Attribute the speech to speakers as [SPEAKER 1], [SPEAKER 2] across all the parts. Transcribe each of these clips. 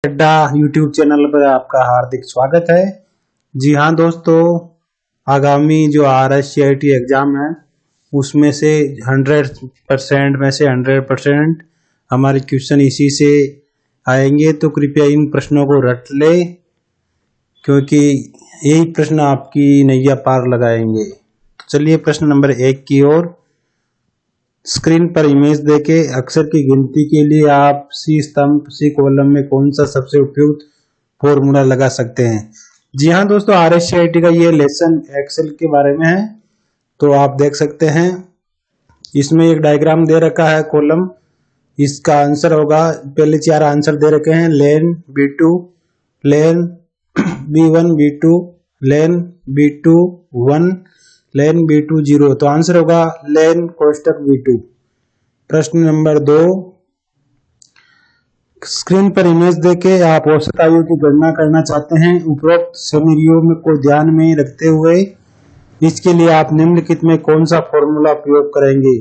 [SPEAKER 1] अड्डा YouTube channel पर आपका हार्दिक स्वागत है। जी हाँ दोस्तों, आगामी जो RSCIT एग्ज़ाम है उसमें से 100% में से 100% हमारे क्वेश्चन इसी से आएंगे, तो कृपया इन प्रश्नों को रट ले, क्योंकि यही प्रश्न आपकी नैया पार लगाएंगे। तो चलिए प्रश्न नंबर 1 की ओर। स्क्रीन पर इमेज देके अक्षर की गिनती के लिए आप सी स्तंभ सी कॉलम में कौन सा सबसे उपयुक्त फॉर्मूला लगा सकते हैं। जी हाँ दोस्तों, RSCIT का ये लेसन एक्सेल के बारे में है। तो आप देख सकते हैं, इसमें एक डायग्राम दे रखा है कॉलम। इसका आंसर होगा, पहले 4 आंसर दे रखे हैं, लेन B2, लेन B1 B2, लेन B2 1, लेन B2 0। तो आंसर होगा लेन कोष्टक B2। प्रश्न नंबर 2, स्क्रीन पर इमेज देके आप औसत आयु की गणना करना चाहते हैं। उपरोक्त सिनेरियो में को ध्यान में रखते हुए इसके लिए आप निम्नलिखित में कौन सा फॉर्मूला प्रयोग करेंगे।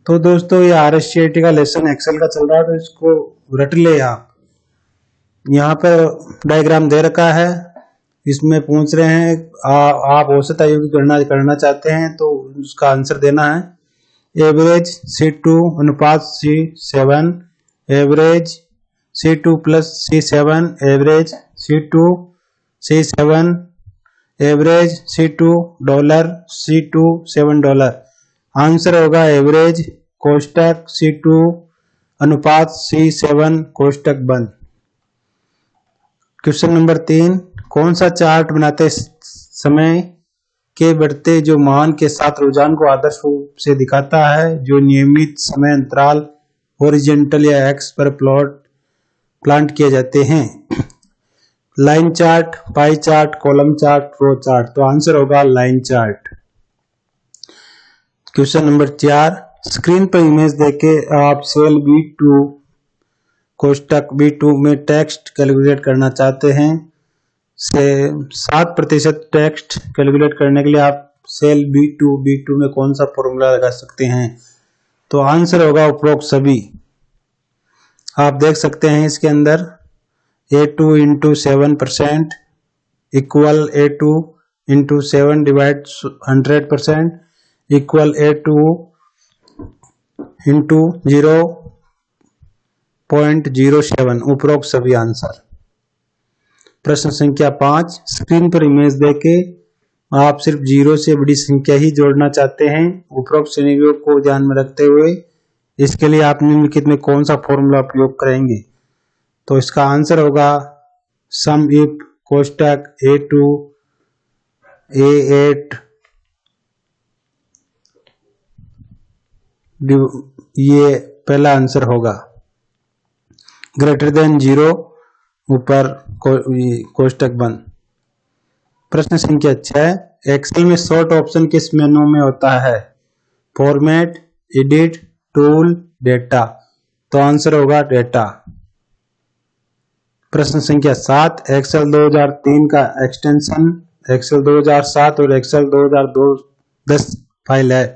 [SPEAKER 1] तो दोस्तों, ये RSCIT का लेसन एक्सेल का चल रहा है, तो इसको रट ले आप। यहाँ पर डायग्राम दे रखा है, इसमें पूछ रहे हैं आप औसत आयु की गणना करना चाहते हैं, तो उसका आंसर देना है एवरेज C2 अनुपात C7, average C2 plus C7, average C2 C7, average C2 dollar C2 $7। Answer होगा एवरेज कोष्टक C2 अनुपात C7 कोष्टक बंद। क्वेश्चन नंबर 3, कौन सा चार्ट बनाते समय के बढ़ते जो मान के साथ रुझान को आदर्श रूप से दिखाता है, जो नियमित समय अंतराल हॉरिजॉन्टल या एक्स पर प्लांट किए जाते हैं। Line chart, pie chart, column chart, row chart. तो आंसर होगा line chart. Question number 4, screen पर इमेज देके आप सेल B2 कोष्टक B2 में टेक्स्ट कैलकुलेट करना चाहते हैं। से 7% टेक्स्ट कैलकुलेट करने के लिए आप सेल B2 में कौन सा फॉर्मूला लगा सकते हैं। तो आंसर होगा उपरोक्त सभी। आप देख सकते हैं इसके अंदर A2 into 7% equal A2 into 7 divide 100% equal A2 into 0.07। उपरोक्त सभी आंसर। प्रश्न संख्या 5, स्क्रीन पर इमेज देके आप सिर्फ 0 से बड़ी संख्या ही जोड़ना चाहते हैं। उपरोक्त सिनेरियो को ध्यान में रखते हुए इसके लिए आप निम्नलिखित में कौन सा फॉर्मूला प्रयोग करेंगे। तो इसका आंसर होगा सम इफ कोष्टक A2 A8 ये पहला आंसर होगा, ग्रेटर देन 0 ऊपर कोष्टक बंद। प्रश्न संख्या 6, एक्सेल में शॉर्ट ऑप्शन किस मेनू में होता है। Format, edit, tool, data. तो आंसर होगा डेटा। प्रश्न संख्या 7, एक्सेल 2003 का एक्सटेंशन एक्सेल 2007 और एक्सेल 2010 फाइल है,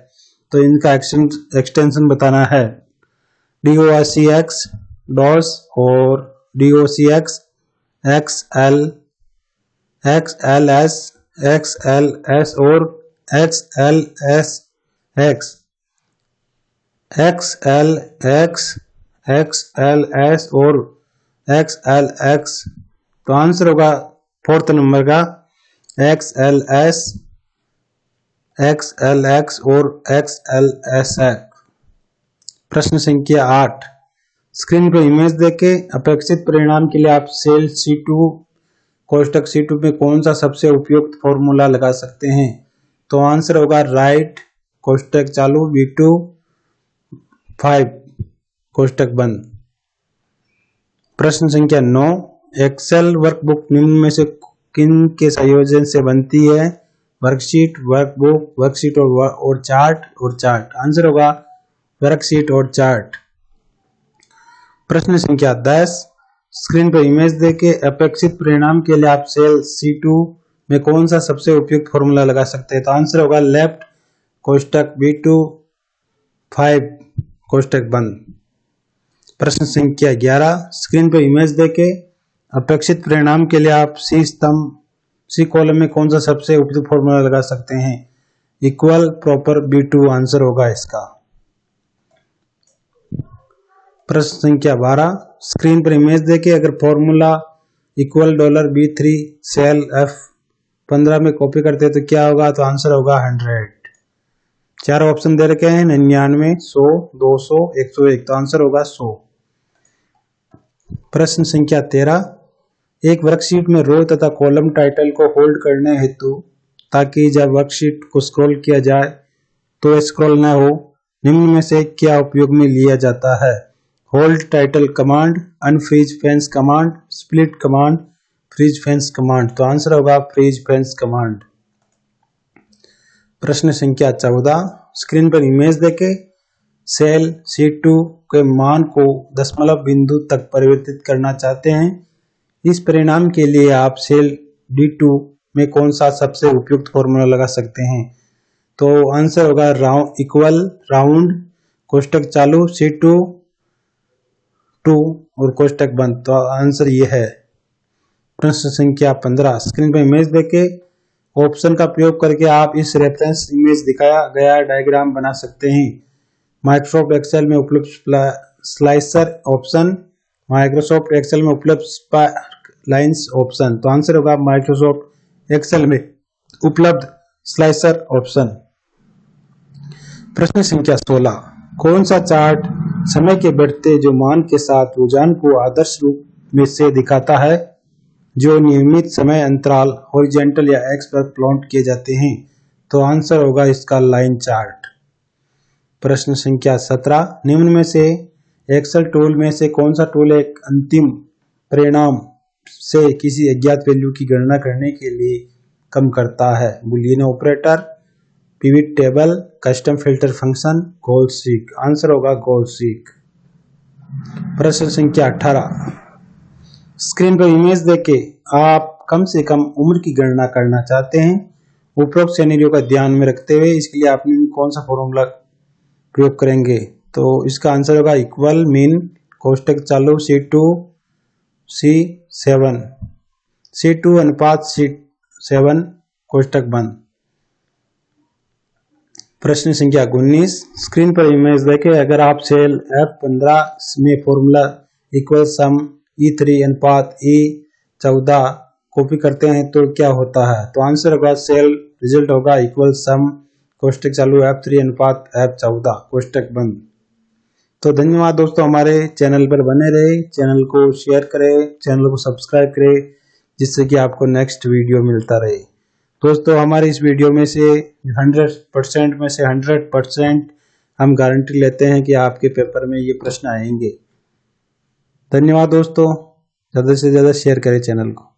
[SPEAKER 1] तो इनका एक्सटेंशन बताना है। DOCX, DOS और DOCX, XL, XLS, XLS और XLSX, XLX, XLS और XLX। तो आंसर होगा 4th नंबर का XLS, XLX और XLSX। प्रश्न संख्या 8, स्क्रीन पर इमेज देके अपेक्षित परिणाम के लिए आप सेल C2 कोष्टक C2 में कौन सा सबसे उपयुक्त फॉर्मूला लगा सकते हैं। तो आंसर होगा राइट कोष्टक चालू B2 5 कोष्टक बंद। प्रश्न संख्या 9, एक्सेल वर्कबुक निम्न में से किन के संयोजन से बनती है। वर्कशीट, वर्कबुक, वर्कशीट और चार्ट। आंसर होगा वर्कशीट और चार्ट। प्रश्न संख्या 10, स्क्रीन पर इमेज देके अपेक्षित परिणाम के लिए आप सेल C2 में कौन सा सबसे उपयुक्त फॉर्मूला लगा सकते हैं। तो आंसर होगा लेफ्ट कोष्टक B2 5 कोष्टक बंद। प्रश्न संख्या 11, स्क्रीन पर इमेज देके अपेक्षित परिणाम के लिए आप सी कॉलम में कौन सा सबसे उपयुक्त फॉर्मूला लगा सकते हैं? इक्वल प्रॉपर B2 आंसर होगा इसका। प्रश्न संख्या 12, स्क्रीन पर इमेज देके अगर formula equal $B3 cell F15 में कॉपी करते हैं तो क्या होगा? तो आंसर होगा 100। चार ऑप्शन दे रखे हैं 99, 100, 200, 101, तो आंसर होगा 100। प्रश्न संख्या 13, एक वर्कशीट में रो तथा कॉलम टाइटल को होल्ड करने हेतु ताकि जब वर्कशीट को स्क्रॉल किया जाए तो स्क्रॉल न हो, निम्न में से क्या उपयोग में लिया जाता है? Hold title command, unfreeze panes command, split command, freeze panes command, तो आंसर होगा फ्रीज फेंस कमांड। प्रश्न संख्या 14, स्क्रीन पर इमेज देके सेल C2 के मान को दशमलव बिंदु तक परिवर्तित करना चाहते हैं। इस परिणाम के लिए आप सेल D2 में कौन सा सबसे उपयुक्त फॉर्मूला लगा सकते हैं? तो आंसर होगा इक्वल राउंड कोष्टक चालू C2 2 और कोष्टक बंद, तो आंसर ये है। प्रश्न संख्या 15, स्क्रीन पर इमेज देके ऑप्शन का प्रयोग करके आप इस रेफरेंस इमेज दिखाया गया डायग्राम बना सकते हैं। माइक्रोसॉफ्ट एक्सेल में उपलब्ध स्लाइसर ऑप्शन, माइक्रोसॉफ्ट एक्सेल में उपलब्ध स्पार्क लाइंस ऑप्शन, तो आंसर होगा माइक्रोसॉफ्ट एक्सेल में उपलब्ध स्लाइसर ऑप्शन। प्रश्न संख्या 16, कौन सा चार्ट समय के बढ़ते जो मान के साथ रुझान को आदर्श रूप में से दिखाता है जो नियमित समय अंतराल हॉरिजॉन्टल या एक्स पर प्लॉट किए जाते हैं? तो आंसर होगा इसका लाइन चार्ट। प्रश्न संख्या 17, निम्न में से एक्सेल टूल में से कौन सा टूल एक अंतिम परिणाम से किसी अज्ञात वैल्यू की गणना करने के लिए कम करता है? Boolean operator, pivot table, custom filter function, goal seek, answer होगा गोल सीक। प्रश्न संख्या 18, स्क्रीन पर इमेज देके आप कम से कम उम्र की गणना करना चाहते हैं। उपरोक्त सिनेरियो का ध्यान में रखते हुए इसके लिए आप कौन सा फॉर्मूला प्रयोग करेंगे? तो इसका आंसर होगा इक्वल मीन कोष्टक चालू C2 C7, C2 अनुपात C7 कोष्टक बंद। प्रश्न संख्या 19, स्क्रीन पर इमेज देखे अगर आप सेल F15 में फॉर्मूला इक्वल सम E3 अनुपात E14 कॉपी करते हैं तो क्या होता है? तो आंसर होगा सेल रिजल्ट होगा इक्वल सम कोष्टक चालू F3 अनुपात F14 कोष्टक बंद। तो धन्यवाद दोस्तों, हमारे चैनल पर बने रहे, चैनल को शेयर करें, चैनल को सब्सक्राइब करें जिससे कि आपको नेक्स्ट वीडियो मिलता रहे। दोस्तों हमारे इस वीडियो में से 100% में से 100% हम गारंटी लेते हैं कि आपके पेपर में ये प्रश्न आएंगे। धन्यवाद दोस्तों, ज़्यादा से ज़्यादा शेयर करें चैनल को।